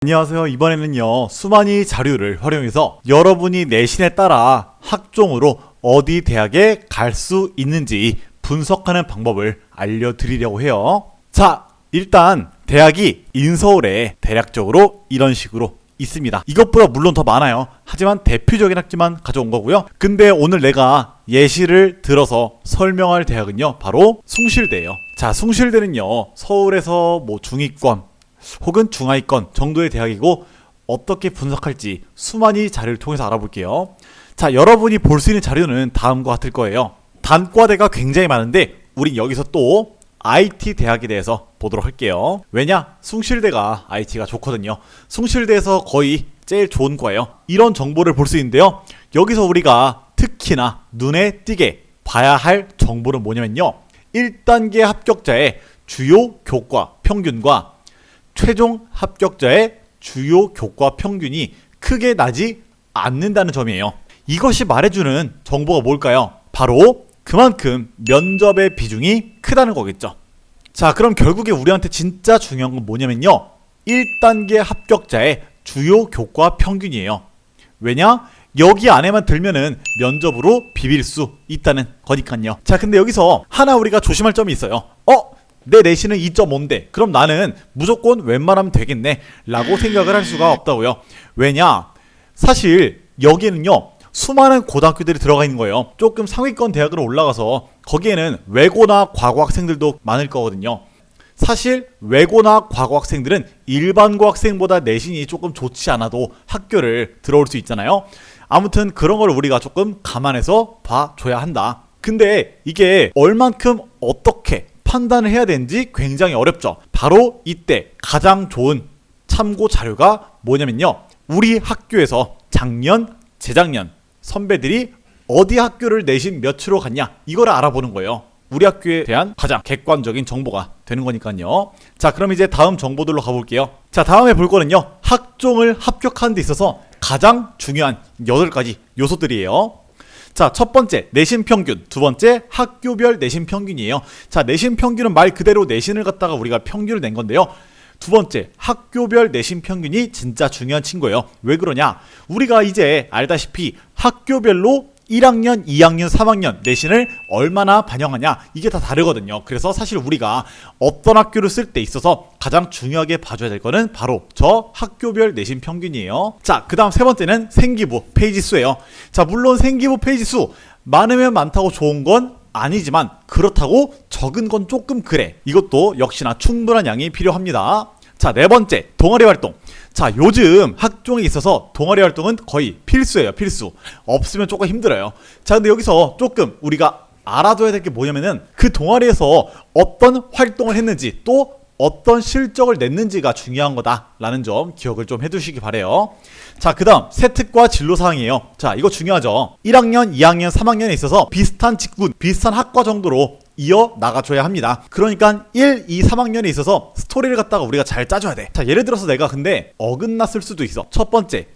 안녕하세요. 이번에는요, 수많이 자료를 활용해서 여러분이 내신에 따라 학종으로 어디 대학에 갈 수 있는지 분석하는 방법을 알려드리려고 해요. 자, 일단 대학이 인서울에 대략적으로 이런 식으로 있습니다. 이것보다 물론 더 많아요. 하지만 대표적인 학지만 가져온 거고요. 근데 오늘 내가 예시를 들어서 설명할 대학은요, 바로 숭실대예요. 자, 숭실대는요, 서울에서 중위권 혹은 중하위권 정도의 대학이고, 어떻게 분석할지 수많이 자료를 통해서 알아볼게요. 자, 여러분이 볼 수 있는 자료는 다음과 같을 거예요. 단과대가 굉장히 많은데 우린 여기서 또 IT 대학에 대해서 보도록 할게요. 왜냐? 숭실대가 IT가 좋거든요. 숭실대에서 거의 제일 좋은 과예요. 이런 정보를 볼 수 있는데요, 여기서 우리가 특히나 눈에 띄게 봐야 할 정보는 뭐냐면요, 1단계 합격자의 주요 교과 평균과 최종 합격자의 주요 교과 평균이 크게 나지 않는다는 점이에요. 이것이 말해주는 정보가 뭘까요? 바로 그만큼 면접의 비중이 크다는 거겠죠. 자, 그럼 결국에 우리한테 진짜 중요한 건 뭐냐면요, 1단계 합격자의 주요 교과 평균이에요. 왜냐? 여기 안에만 들면은 면접으로 비빌 수 있다는 거니까요. 자, 근데 여기서 하나 우리가 조심할 점이 있어요. 내 내신은 2.5인데 그럼 나는 무조건 웬만하면 되겠네 라고 생각을 할 수가 없다고요. 왜냐? 사실 여기에는요, 수많은 고등학교들이 들어가 있는 거예요. 조금 상위권 대학으로 올라가서 거기에는 외고나 과고 학생들도 많을 거거든요. 사실 외고나 과고 학생들은 일반고 학생보다 내신이 조금 좋지 않아도 학교를 들어올 수 있잖아요. 아무튼 그런 걸 우리가 조금 감안해서 봐줘야 한다. 근데 이게 얼만큼 어떻게 판단을 해야 되는지 굉장히 어렵죠. 바로 이때 가장 좋은 참고 자료가 뭐냐면요, 우리 학교에서 작년, 재작년 선배들이 어디 학교를 내신 몇으로 갔냐, 이거를 알아보는 거예요. 우리 학교에 대한 가장 객관적인 정보가 되는 거니까요. 자, 그럼 이제 다음 정보들로 가볼게요. 자, 다음에 볼 거는요, 학종을 합격하는 데 있어서 가장 중요한 8가지 요소들이에요. 자, 첫 번째 내신 평균, 두 번째 학교별 내신 평균이에요. 자, 내신 평균은 말 그대로 내신을 갖다가 우리가 평균을 낸 건데요, 두 번째 학교별 내신 평균이 진짜 중요한 친구예요. 왜 그러냐? 우리가 이제 알다시피 학교별로 1학년, 2학년, 3학년 내신을 얼마나 반영하냐, 이게 다 다르거든요. 그래서 사실 우리가 어떤 학교를 쓸 때 있어서 가장 중요하게 봐줘야 될 거는 바로 저 학교별 내신 평균이에요. 자, 그 다음 세 번째는 생기부 페이지 수예요. 자, 물론 생기부 페이지 수 많으면 많다고 좋은 건 아니지만 그렇다고 적은 건 조금 그래. 이것도 역시나 충분한 양이 필요합니다. 자, 네 번째 동아리 활동. 자, 요즘 학종에 있어서 동아리 활동은 거의 필수예요. 필수. 없으면 조금 힘들어요. 자, 근데 여기서 조금 우리가 알아둬야 될 게 뭐냐면은 그 동아리에서 어떤 활동을 했는지 또 어떤 실적을 냈는지가 중요한 거다라는 점 기억을 좀 해두시기 바래요. 자, 그 다음 세특과 진로사항이에요. 자, 이거 중요하죠. 1학년, 2학년, 3학년에 있어서 비슷한 직군, 비슷한 학과 정도로 이어 나가줘야 합니다. 그러니까 1, 2, 3학년에 있어서 스토리를 갖다가 우리가 잘 짜줘야 돼. 자, 예를 들어서 내가 근데 어긋났을 수도 있어. 첫 번째,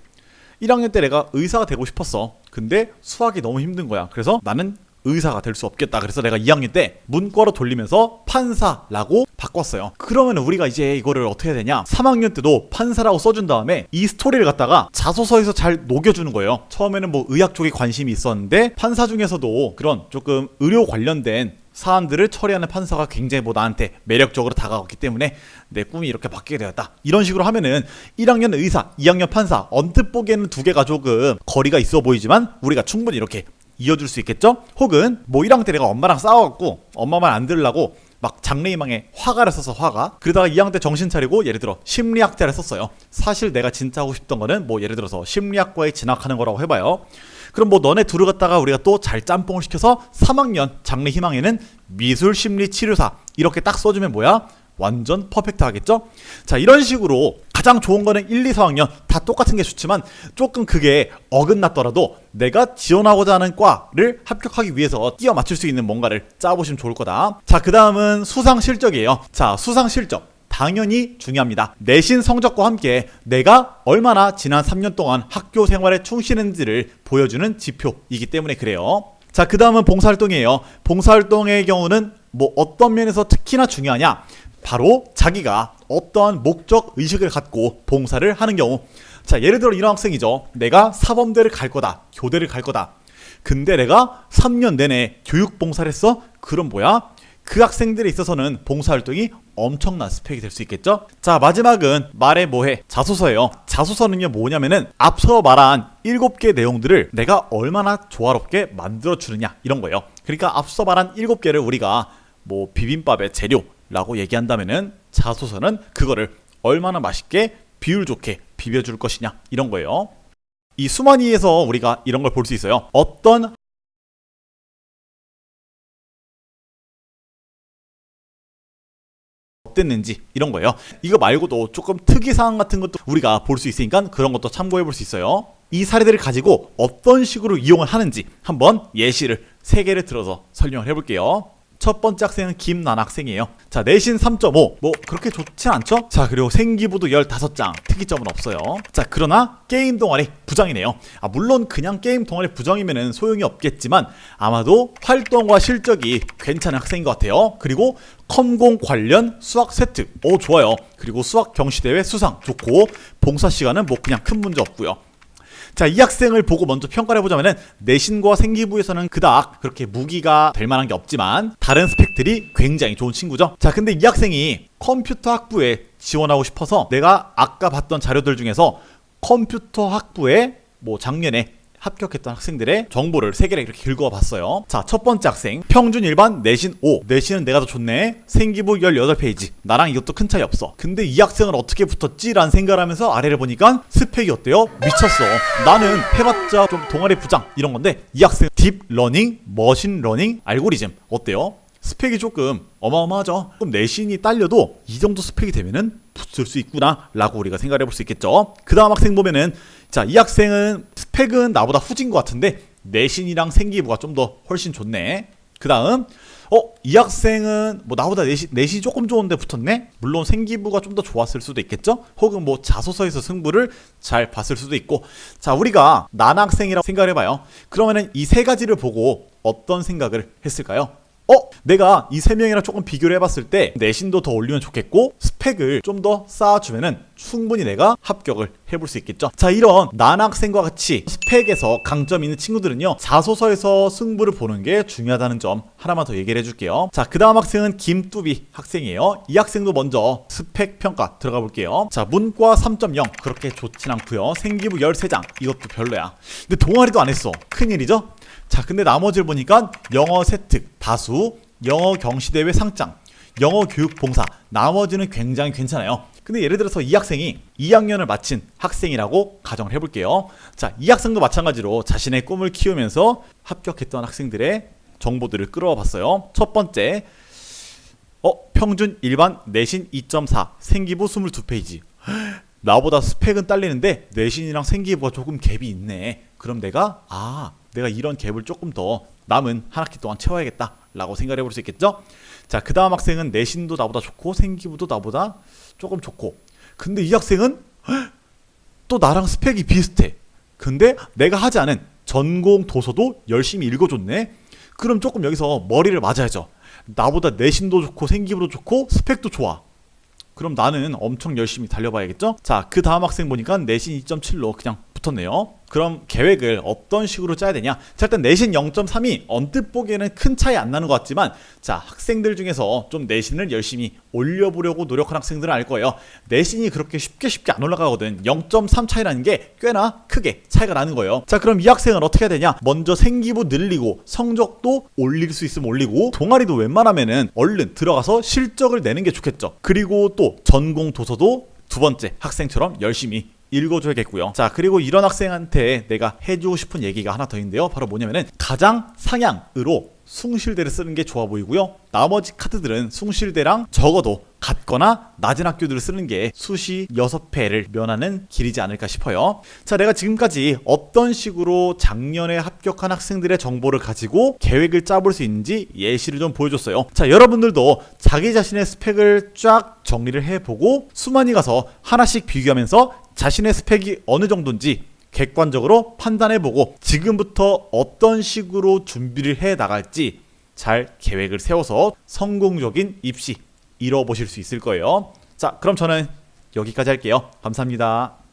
1학년 때 내가 의사가 되고 싶었어. 근데 수학이 너무 힘든 거야. 그래서 나는 의사가 될 수 없겠다. 그래서 내가 2학년 때 문과로 돌리면서 판사라고 바꿨어요. 그러면 우리가 이제 이거를 어떻게 해야 되냐, 3학년 때도 판사라고 써준 다음에 이 스토리를 갖다가 자소서에서 잘 녹여주는 거예요. 처음에는 의학 쪽에 관심이 있었는데 판사 중에서도 그런 조금 의료 관련된 사안들을 처리하는 판사가 굉장히 나한테 매력적으로 다가왔기 때문에 내 꿈이 이렇게 바뀌게 되었다. 이런 식으로 하면은 1학년 의사, 2학년 판사, 언뜻 보기에는 두 개가 조금 거리가 있어 보이지만 우리가 충분히 이렇게 이어줄 수 있겠죠? 혹은 1학년 때 내가 엄마랑 싸워갖고 엄마 말 안 들으려고 막 장래희망에 화가를 써서 화가, 그러다가 2학년 때 정신 차리고 예를 들어 심리학자를 썼어요. 사실 내가 진짜 하고 싶던 거는 예를 들어서 심리학과에 진학하는 거라고 해봐요. 그럼 너네 둘을 갖다가 우리가 또 잘 짬뽕을 시켜서 3학년 장래희망에는 미술심리치료사 이렇게 딱 써주면 완전 퍼펙트 하겠죠? 자, 이런 식으로 가장 좋은 거는 1, 2, 4학년 다 똑같은 게 좋지만 조금 그게 어긋났더라도 내가 지원하고자 하는 과를 합격하기 위해서 끼워 맞출 수 있는 뭔가를 짜보시면 좋을 거다. 자, 그 다음은 수상 실적이에요. 자, 수상 실적 당연히 중요합니다. 내신 성적과 함께 내가 얼마나 지난 3년 동안 학교 생활에 충실했는지를 보여주는 지표이기 때문에 그래요. 자, 그 다음은 봉사활동이에요. 봉사활동의 경우는 어떤 면에서 특히나 중요하냐, 바로 자기가 어떠한 목적 의식을 갖고 봉사를 하는 경우. 자, 예를 들어 이런 학생이죠. 내가 사범대를 갈 거다, 교대를 갈 거다. 근데 내가 3년 내내 교육봉사를 했어? 그럼 뭐야? 그 학생들에 있어서는 봉사활동이 엄청난 스펙이 될 수 있겠죠? 자, 마지막은 말해 뭐해 자소서예요. 자소서는요 뭐냐면은 앞서 말한 7개 내용들을 내가 얼마나 조화롭게 만들어 주느냐 이런 거예요. 그러니까 앞서 말한 7개를 우리가 뭐 비빔밥의 재료라고 얘기한다면은 자소서는 그거를 얼마나 맛있게 비율 좋게 비벼줄 것이냐 이런 거예요. 이 수만이에서 우리가 이런 걸 볼 수 있어요. 어떤 어땠는지 이런 거예요. 이거 말고도 조금 특이사항 같은 것도 우리가 볼 수 있으니까 그런 것도 참고해 볼 수 있어요. 이 사례들을 가지고 어떤 식으로 이용을 하는지 한번 예시를 3개를 들어서 설명을 해볼게요. 첫 번째 학생은 김난 학생이에요. 자, 내신 3.5 뭐 그렇게 좋진 않죠? 자, 그리고 생기부도 15장, 특이점은 없어요. 자, 그러나 게임 동아리 부장이네요. 물론 그냥 게임 동아리 부장이면은 소용이 없겠지만 아마도 활동과 실적이 괜찮은 학생인 것 같아요. 그리고 컴공 관련 수학 세트 좋아요. 그리고 수학 경시대회 수상 좋고 봉사 시간은 뭐 그냥 큰 문제 없고요. 자, 이 학생을 보고 먼저 평가를 해보자면은 내신과 생기부에서는 그닥 그렇게 무기가 될 만한 게 없지만 다른 스펙들이 굉장히 좋은 친구죠. 자, 근데 이 학생이 컴퓨터 학부에 지원하고 싶어서 내가 아까 봤던 자료들 중에서 컴퓨터 학부에 뭐 작년에 합격했던 학생들의 정보를 3개를 이렇게 긁어봤어요. 자, 첫 번째 학생 평균 일반 내신 5. 내신은 내가 더 좋네. 생기부 18페이지. 나랑 이것도 큰 차이 없어. 근데 이 학생은 어떻게 붙었지? 라는 생각을 하면서 아래를 보니까 스펙이 어때요? 미쳤어. 나는 해봤자 좀 동아리 부장 이런 건데 이 학생 딥러닝, 머신러닝, 알고리즘 어때요? 스펙이 조금 어마어마하죠. 그럼 내신이 딸려도 이 정도 스펙이 되면은 붙을 수 있구나 라고 우리가 생각을 해볼 수 있겠죠. 그 다음 학생 보면은 자, 이 학생은 스펙은 나보다 후진 것 같은데 내신이랑 생기부가 좀 더 훨씬 좋네. 그 다음 이 학생은 뭐 나보다 내신이 조금 좋은데 붙었네. 물론 생기부가 좀 더 좋았을 수도 있겠죠. 혹은 뭐 자소서에서 승부를 잘 봤을 수도 있고. 자, 우리가 난학생이라고 생각을 해봐요. 그러면은 이 3가지를 보고 어떤 생각을 했을까요? 내가 이 3명이랑 조금 비교를 해봤을 때 내신도 더 올리면 좋겠고 스펙을 좀 더 쌓아주면은 충분히 내가 합격을 해볼 수 있겠죠. 자, 이런 난학생과 같이 스펙에서 강점이 있는 친구들은요 자소서에서 승부를 보는 게 중요하다는 점 하나만 더 얘기를 해줄게요. 자, 그 다음 학생은 김뚜비 학생이에요. 이 학생도 먼저 스펙 평가 들어가 볼게요. 자, 문과 3.0 그렇게 좋진 않고요. 생기부 13장 이것도 별로야. 근데 동아리도 안 했어. 큰일이죠. 자, 근데 나머지를 보니까 영어 세특 다수, 영어 경시대회 상장, 영어 교육 봉사 나머지는 굉장히 괜찮아요. 근데 예를 들어서 이 학생이 2학년을 마친 학생이라고 가정을 해볼게요. 자, 이 학생도 마찬가지로 자신의 꿈을 키우면서 합격했던 학생들의 정보들을 끌어와 봤어요. 첫 번째 평균 일반 내신 2.4 생기부 22페이지. 나보다 스펙은 딸리는데 내신이랑 생기부가 조금 갭이 있네. 그럼 내가 이런 갭을 조금 더 남은 한 학기 동안 채워야겠다 라고 생각을 해볼 수 있겠죠. 자, 그 다음 학생은 내신도 나보다 좋고 생기부도 나보다 조금 좋고 근데 이 학생은 또 나랑 스펙이 비슷해. 근데 내가 하지 않은 전공 도서도 열심히 읽어줬네. 그럼 조금 여기서 머리를 맞아야죠. 나보다 내신도 좋고 생기부도 좋고 스펙도 좋아. 그럼 나는 엄청 열심히 달려봐야겠죠. 자, 그 다음 학생 보니까 내신 2.7로 그냥 붙었네요. 그럼 계획을 어떤 식으로 짜야 되냐? 자, 일단 내신 0.3이 언뜻 보기에는 큰 차이 안 나는 것 같지만 자, 학생들 중에서 좀 내신을 열심히 올려보려고 노력하는 학생들은 알 거예요. 내신이 그렇게 쉽게 안 올라가거든. 0.3 차이라는 게 꽤나 크게 차이가 나는 거예요. 자, 그럼 이 학생은 어떻게 해야 되냐? 먼저 생기부 늘리고 성적도 올릴 수 있으면 올리고 동아리도 웬만하면은 얼른 들어가서 실적을 내는 게 좋겠죠. 그리고 또 전공 도서도 두 번째 학생처럼 열심히 읽어줘야겠고요. 자, 그리고 이런 학생한테 내가 해주고 싶은 얘기가 하나 더 있는데요. 바로 뭐냐면은 가장 상향으로 숭실대를 쓰는 게 좋아 보이고요. 나머지 카드들은 숭실대랑 적어도 같거나 낮은 학교들을 쓰는 게 수시 6패를 면하는 길이지 않을까 싶어요. 자, 내가 지금까지 어떤 식으로 작년에 합격한 학생들의 정보를 가지고 계획을 짜볼 수 있는지 예시를 좀 보여줬어요. 자, 여러분들도 자기 자신의 스펙을 쫙 정리를 해보고 수만이 가서 하나씩 비교하면서 자신의 스펙이 어느 정도인지 객관적으로 판단해보고 지금부터 어떤 식으로 준비를 해 나갈지 잘 계획을 세워서 성공적인 입시 이뤄보실 수 있을 거예요. 자, 그럼 저는 여기까지 할게요. 감사합니다.